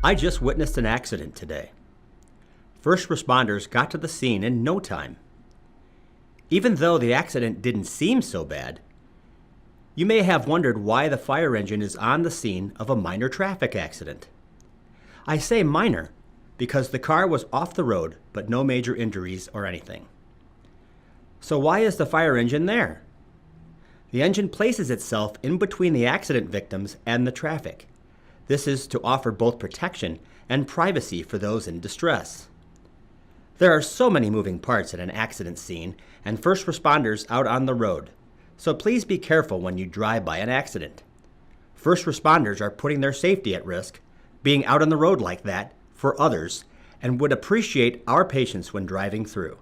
I just witnessed an accident today. First responders got to the scene in no time. Even though the accident didn't seem so bad, you may have wondered why the fire engine is on the scene of a minor traffic accident. I say minor because the car was off the road, but no major injuries or anything. So why is the fire engine there? The engine places itself in between the accident victims and the traffic. This is to offer both protection and privacy for those in distress. There are so many moving parts at an accident scene and first responders out on the road, so please be careful when you drive by an accident. First responders are putting their safety at risk, being out on the road like that for others, and would appreciate our patience when driving through.